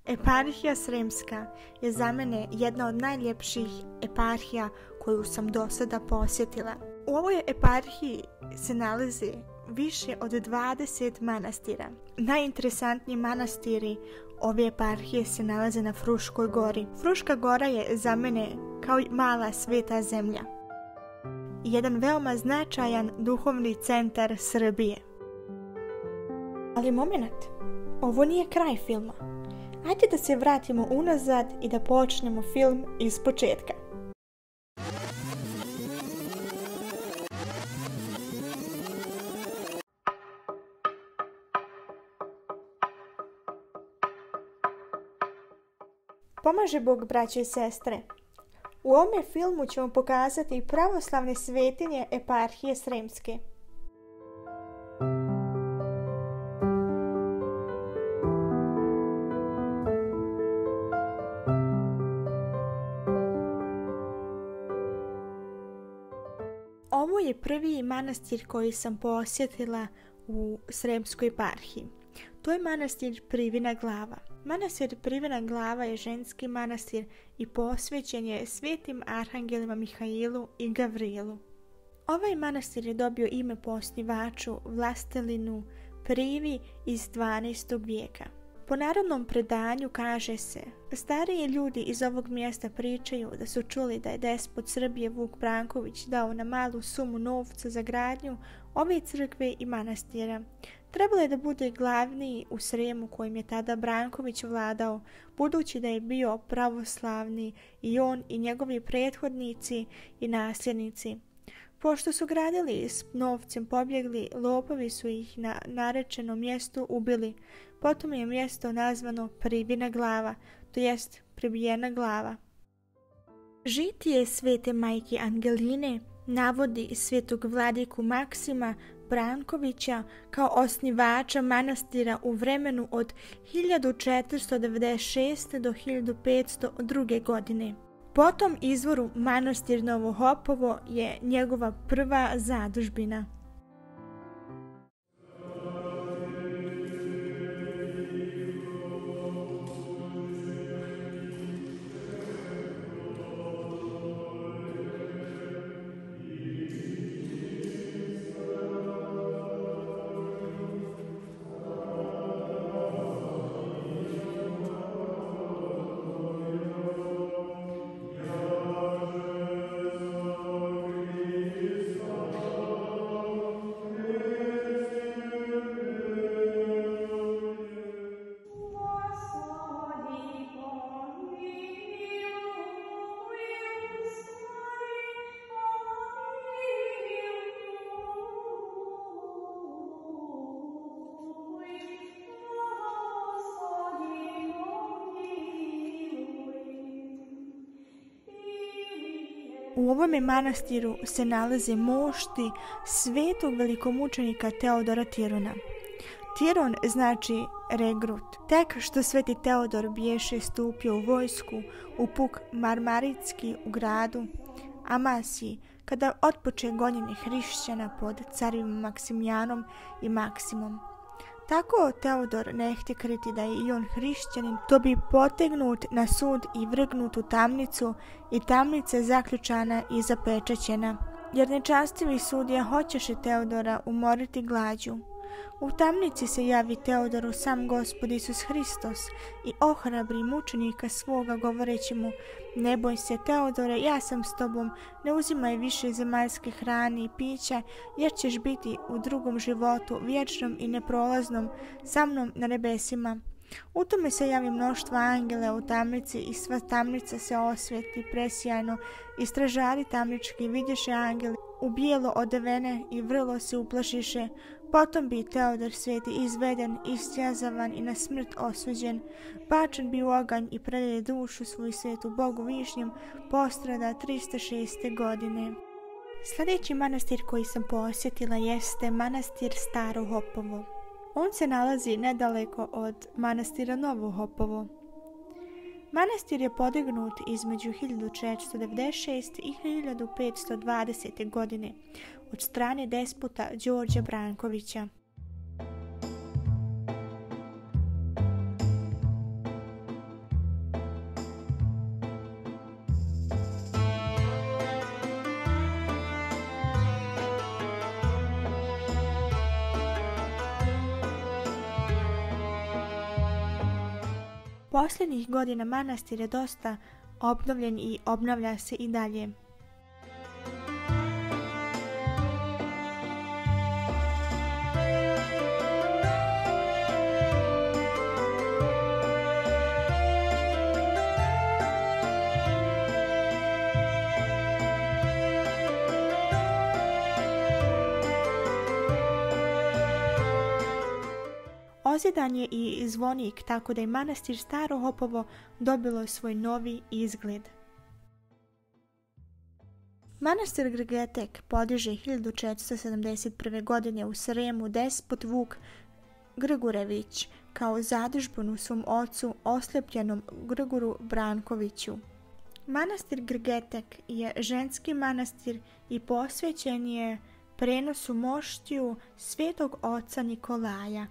Eparhija Sremska je za mene jedna od najljepših eparhija koju sam do sada posjetila. U ovoj eparhiji se nalazi više od 20 manastira. Najinteresantniji manastiri ove eparhije se nalaze na Fruškoj gori. Fruška gora je za mene kao mala sveta zemlja. Jedan veoma značajan duhovni centar Srbije. Ali moment, ovo nije kraj filma. Ajde da se vratimo unazad i da počnemo film iz početka. Pomaže Bog, braće i sestre. U ovome filmu ćemo pokazati pravoslavne svetinje eparhije Sremske. Ovo je prvi manastir koji sam posjetila u Sremskoj eparhiji. To je manastir Privina glava. Manastir Privina glava je ženski manastir i posvećen je svetim arhangelima Mihailu i Gavrilu. Ovaj manastir je dobio ime po osnivaču vlastelinu Privi iz 12. vijeka. Po narodnom predanju kaže se, stariji ljudi iz ovog mjesta pričaju da su čuli da je despot Srbije Vuk Branković dao na malu sumu novca za gradnju ove crkve i manastira. Trebalo je da bude glavniji u Sremu kojim je tada Branković vladao, budući da je bio pravoslavni i on i njegovi prethodnici i nasljednici. Pošto su gradili s novcem pobjegli, lopovi su ih na narečenom mjestu ubili. Potom je mjesto nazvano Privina glava, to jest pribijena glava. Žitije svete majke Angeline navodi svetog vladiku Maksima Brankovića kao osnivača manastira u vremenu od 1496. do 1502. godine. Po tom izvoru manastir Novo Hopovo je njegova prva zadužbina. U ovome manastiru se nalaze mošti svetog velikomučenika Teodora Tirona. Tiron znači regrut. Tek što sveti Teodor biješe stupio u vojsku u puk Marmaritski u gradu Amasiji, kada otpoče gonjenje hrišćana pod carima Maksimijanom i Maksimom. Tako Teodor ne htje kriti da je i on hrišćanin, to bi potegnut na sud i vrgnut u tamnicu i tamnica zaključana i zapečaćena, jer nečastivi sudija hoćeše Teodora umoriti glađu. U tamnici se javi Teodoru sam Gospod Isus Hristos i ohrabri mučenika svoga govoreći mu: ne boj se Teodore, ja sam s tobom, ne uzimaj više zemaljske hrane i pića, jer ćeš biti u drugom životu, vječnom i neprolaznom, sa mnom na nebesima. U tome se javi mnoštva angela u tamnici i sva tamnica se osvjetli presjajno i stražari tamnički vidješe angeli u bijelo odevene i vrlo se uplašiše. Potom bi Teodor sveti izveden, istjazavan i na smrt osuđen, bačen bi u oganj i predaje dušu svoju svetu Bogu višnjem, postrada 306. godine. Sljedeći manastir koji sam posjetila jeste manastir Staro Hopovo. On se nalazi nedaleko od manastira Novo Hopovo. Manastir je podignut između 1496. i 1520. godine od strane despota Đorđa Brankovića. Posljednjih godina manastir je dosta obnovljen i obnavlja se i dalje. Ozjedan je i zvonik, tako da je manastir Staro Hopovo dobilo svoj novi izgled. Manastir Grgetek podiže 1471. godine u Sremu despot Vuk Grgurević kao zadužbinu svom ocu oslepljenom Grguru Brankoviću. Manastir Grgetek je ženski manastir i posvećen je prenosu moštiju svetog oca Nikolaja.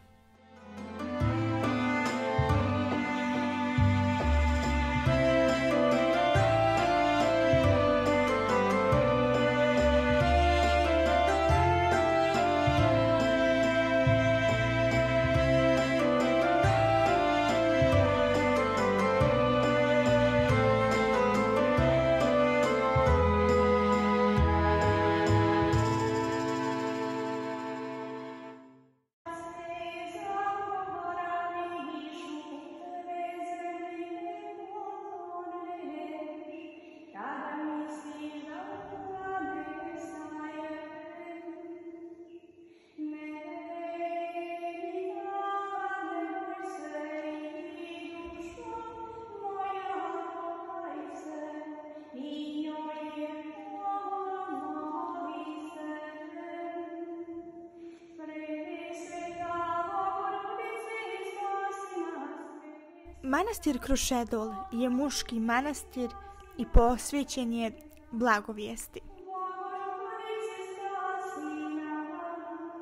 Manastir Krušedol je muški manastir i posvećen je blagovijesti.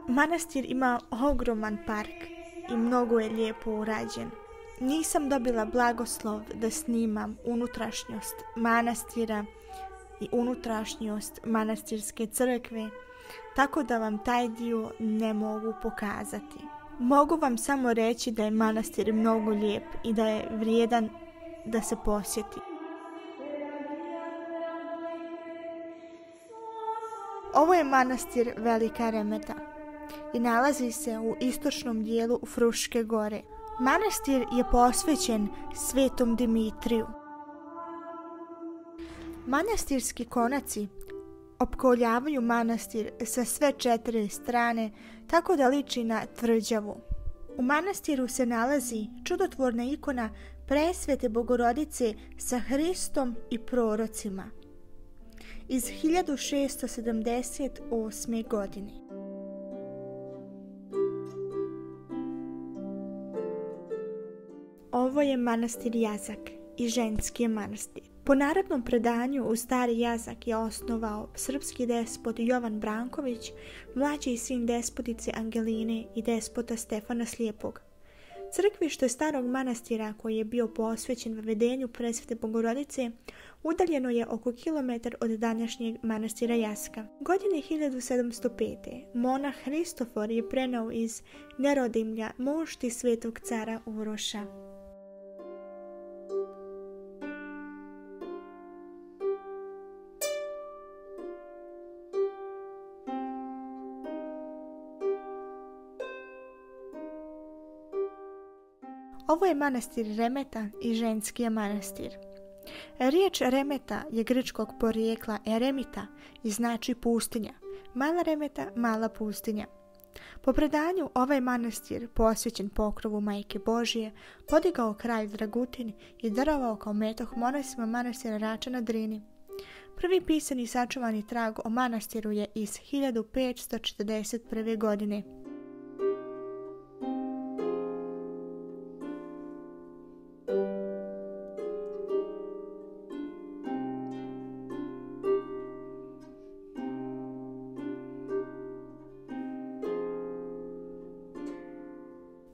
Manastir ima ogroman park i mnogo je lijepo urađen. Nisam dobila blagoslov da snimam unutrašnjost manastira i unutrašnjost manastirske crkve, tako da vam taj dio ne mogu pokazati. Mogu vam samo reći da je manastir mnogo lijep i da je vrijedan da se posjeti. Ovo je manastir Velika Remeta i nalazi se u istočnom dijelu Fruške gore. Manastir je posvećen Svetom Dimitriju. Manastirski konaci opkoljavaju manastir sa sve 4 strane, tako da liči na tvrđavu. U manastiru se nalazi čudotvorna ikona Presvete Bogorodice sa Hristom i prorocima iz 1678. godine. Ovo je manastir Jazak i ženski manastir. Po narodnom predanju u Stari Jazak je osnovao srpski despot Jovan Branković, mlađi sin despotice Angeline i despota Stefana Slijepog. Crkvište starog manastira, koji je bio posvećen vedenju Presvete Bogorodice, udaljeno je oko kilometar od današnjeg manastira Jaska. Godine 1705. monah Hristofor je prenao iz Nerodimlja mošti svetog cara Uroša. Ovo je manastir Remeta i ženski je manastir. Riječ Remeta je grčkog porijekla eremita i znači pustinja. Mala Remeta, mala pustinja. Po predanju, ovaj manastir, posvećen pokrovu Majke Božije, podigao kralj Dragutin i darovao kao metoh monasima manastira Rača na Drini. Prvi pisani sačuvani trag o manastiru je iz 1541. godine.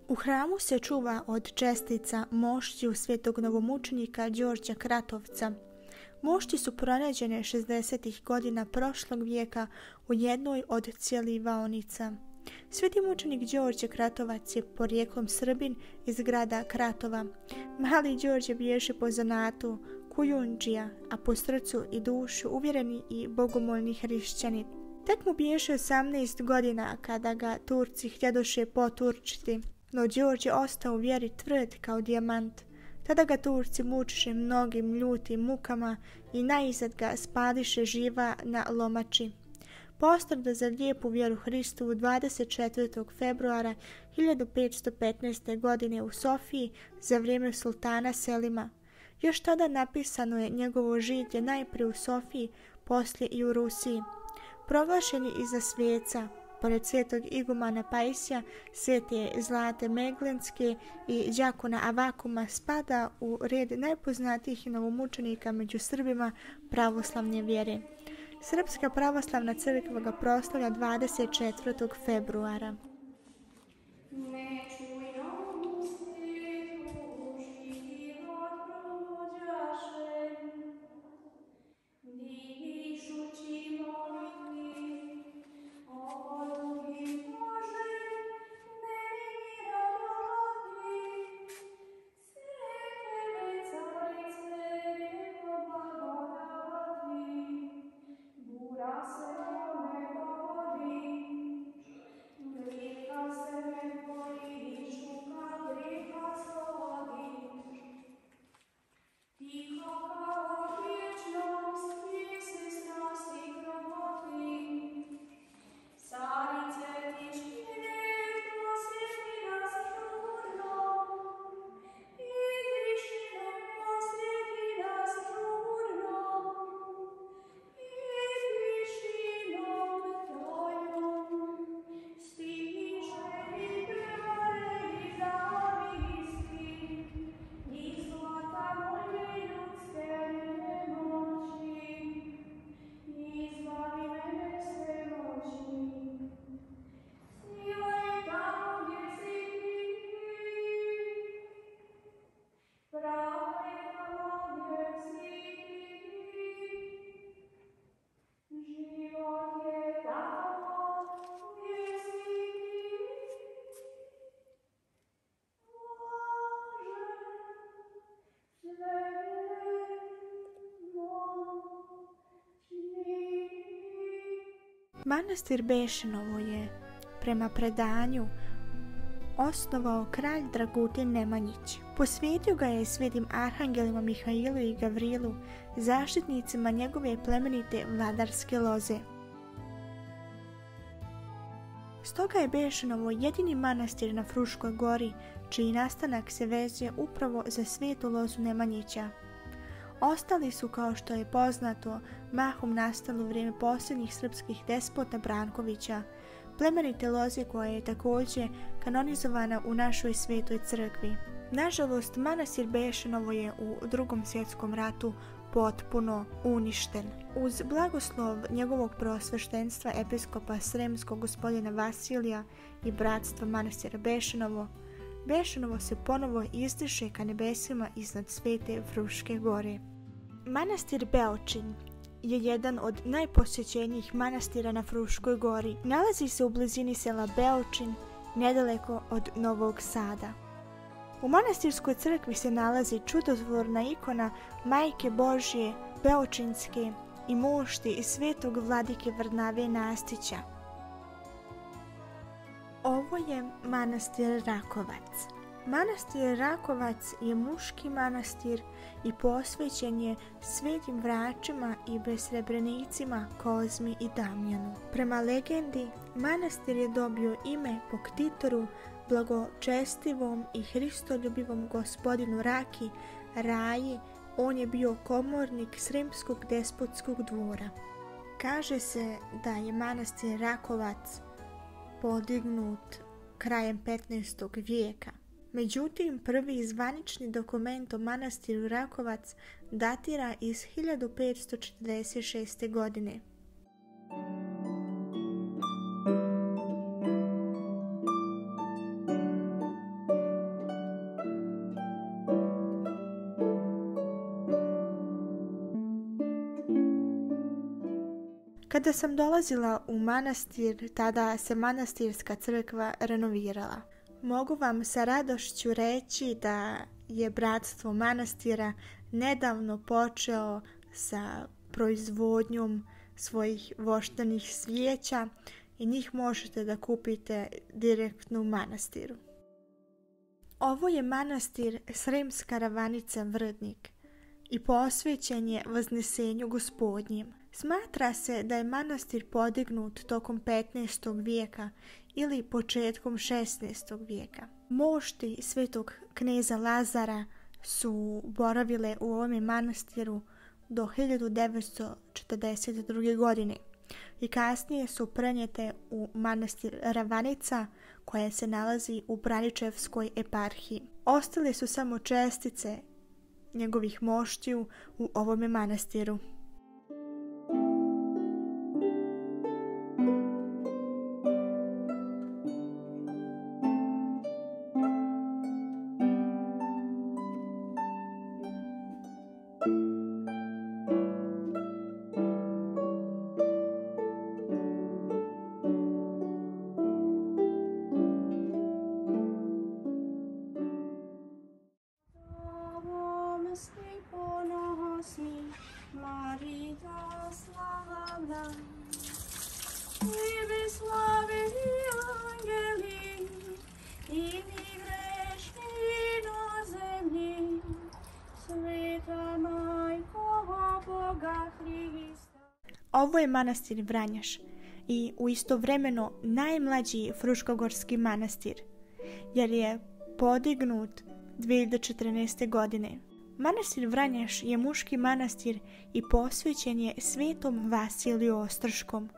U hramu se čuva od čestica moštiju svetog novomučenika Đorđa Kratovca. Mošti su pronađene 60. godina prošlog vijeka u jednoj od cjelivaonica. Sveti mučenik Đorđe Kratovac je porijeklom Srbin iz grada Kratova. Mali Đorđe biješe po zanatu kujundžija, a po srcu i dušu uvjereni i bogomolni hrišćanin. Tek mu biješe 18 godina kada ga Turci htjedoše poturčiti, no Đorđe ostao u vjeri tvrd kao dijamant. Tada ga Turci mučiše mnogim ljutim mukama i naizad ga spališe živa na lomači. Postrada za lijepu vjeru Hristovu 24. februara 1515. godine u Sofiji za vrijeme sultana Selima. Još tada napisano je njegovo življe najprije u Sofiji, poslije i u Rusiji. Proglašen je i za sveca, pored svetog igumana Pajsija, svete Zlate Meglenske i đakona Avakuma, spada u red najpoznatijih novomučenika među Srbima pravoslavne vjere. Srpska pravoslavna crkva ga proslavlja 24. februara. Manastir Bešanovo je, prema predanju, osnovao kralj Dragutin Nemanjić. Posvetio ga je svetim arhangelima Mihailu i Gavrilu, zaštitnicima njegove plemenite vladarske loze. Stoga je Bešanovo jedini manastir na Fruškoj gori, čiji nastanak se vezuje upravo za svetu lozu Nemanjića. Ostali su, kao što je poznato, mahom nastali u vrijeme posljednjih srpskih despota Brankovića, plemenite loze koja je također kanonizovana u našoj svetoj crkvi. Nažalost, manastir Bešanovo je u Drugom svjetskom ratu potpuno uništen. Uz blagoslov njegovog preosveštenstva episkopa Sremskog gospodina Vasilija i bratstva manastira Bešanovo, Bešanovo se ponovo izdiše ka nebesima iznad svete Fruške gore. Manastir Beočin je jedan od najposjećenijih manastira na Fruškoj gori. Nalazi se u blizini sela Beočin, nedaleko od Novog Sada. U manastirskoj crkvi se nalazi čudotvorna ikona Majke Božje Beočinske i mošti i svetog vladike Vrnave Nastića. Ovo je manastir Rakovac. Manastir Rakovac je muški manastir i posvećen je svetim vračima i besrebrenicima Kozmi i Damjanu. Prema legendi, manastir je dobio ime po ktitoru, blagočestivom i hristoljubivom gospodinu Raki, Raji. On je bio komornik Sremskog despotskog dvora. Kaže se da je manastir Rakovac podignut krajem 15. vijeka. Međutim, prvi zvanični dokument o manastiru Rakovac datira iz 1546. godine. Kada sam dolazila u manastir, tada se manastirska crkva renovirala. Mogu vam sa radošću reći da je bratstvo manastira nedavno počeo sa proizvodnjom svojih voštanih svijeća i njih možete da kupite direktno u manastiru. Ovo je manastir Sremska ravanica Vrdnik i posvećen je Vaznesenju Gospodnjem. Smatra se da je manastir podignut tokom 15. vijeka ili početkom 16. vijeka. Mošti svetog kneza Lazara su boravile u ovom manastiru do 1942. godine i kasnije su prenijete u manastir Ravanica koja se nalazi u Braničevskoj eparhiji. Ostale su samo čestice njegovih moštiju u ovome manastiru. Ovo je manastir Vranjaš i istovremeno najmlađi fruškogorski manastir, jer je podignut 2014. godine. Manastir Vranjaš je muški manastir i posvećen je svetom Vasiliju Ostrškom.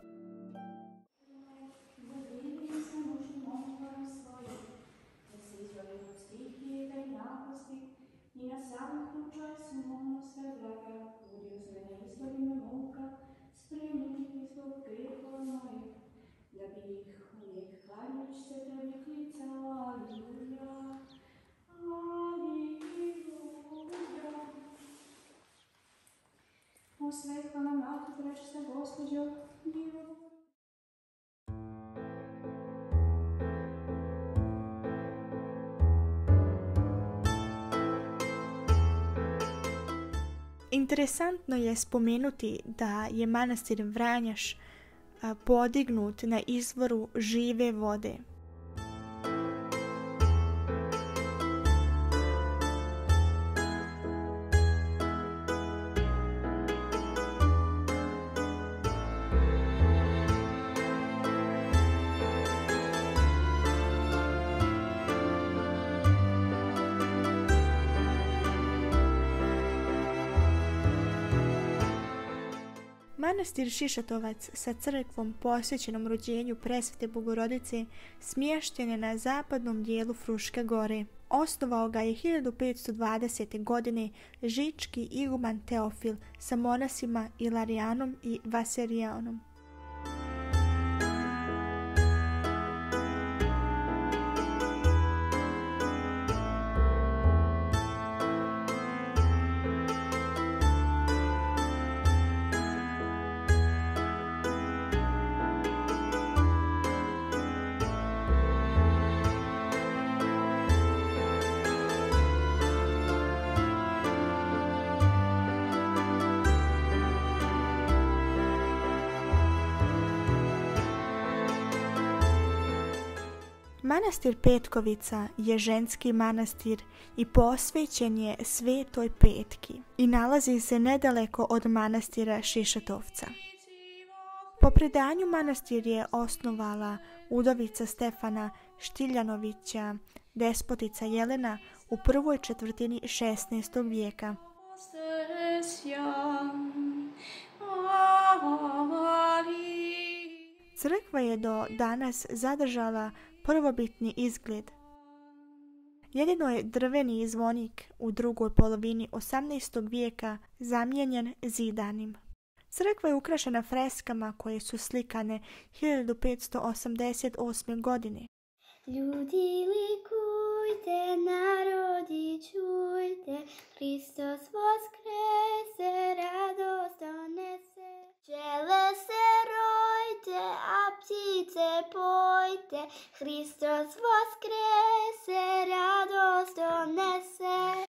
Svetla nam Mati, prečista Gospođo, Divo. Interesantno je spomenuti da je manastir Vranjaš podignut na izvoru žive vode. Manastir Šišatovac sa crkvom posvećenom rođenju Presvete Bogorodice smješten je na zapadnom dijelu Fruške gore. Osnovao ga je 1520. godine žički iguman Teofil sa monasima Ilarijanom i Vaserijanom. Manastir Petkovica je ženski manastir i posvećen je Svetoj Petki i nalazi se nedaleko od manastira Šišatovca. Po predanju manastir je osnovala udovica Stefana Štiljanovića, despotica Jelena u prvoj četvrtini 16. vijeka. Crkva je do danas zadržala prvobitni izgled. Jedino je drveni zvonik u drugoj polovini 18. vijeka zamijenjen zidanim. Crkva je ukrašena freskama koje su slikane 1588. godine. Ljudi likujte, narodi čujte, Hristos voskrese, radost donese. Pčele se Hristos voskrese, radost donese.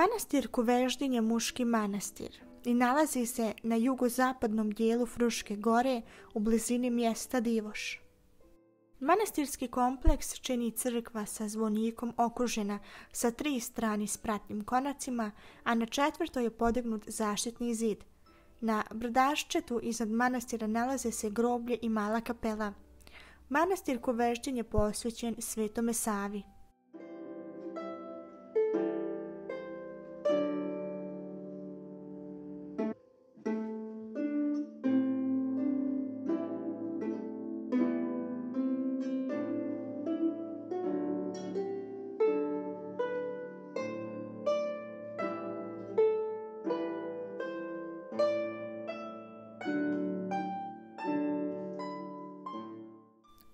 Manastir Kuveždin je muški manastir i nalazi se na jugozapadnom dijelu Fruške gore u blizini mjesta Divoš. Manastirski kompleks čini crkva sa zvonikom okružena sa 3 strane spratnim konacima, a na 4. je podignut zaštitni zid. Na brdaščetu iznad manastira nalaze se groblje i mala kapela. Manastir Kuveždin je posvećen Svetome Savi.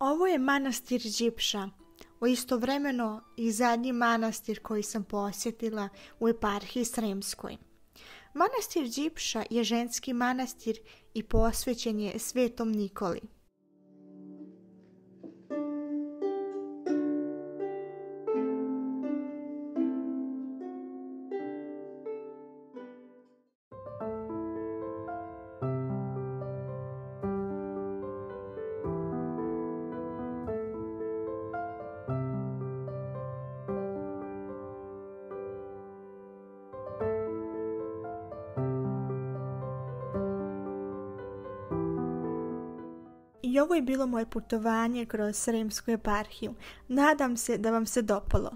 Ovo je manastir Đipša, istovremeno i zadnji manastir koji sam posjetila u eparhiji Sremskoj. Manastir Đipša je ženski manastir i posvećen je Svetom Nikoli. I ovo je bilo moje putovanje kroz Sremsku eparhiju. Nadam se da vam se dopalo.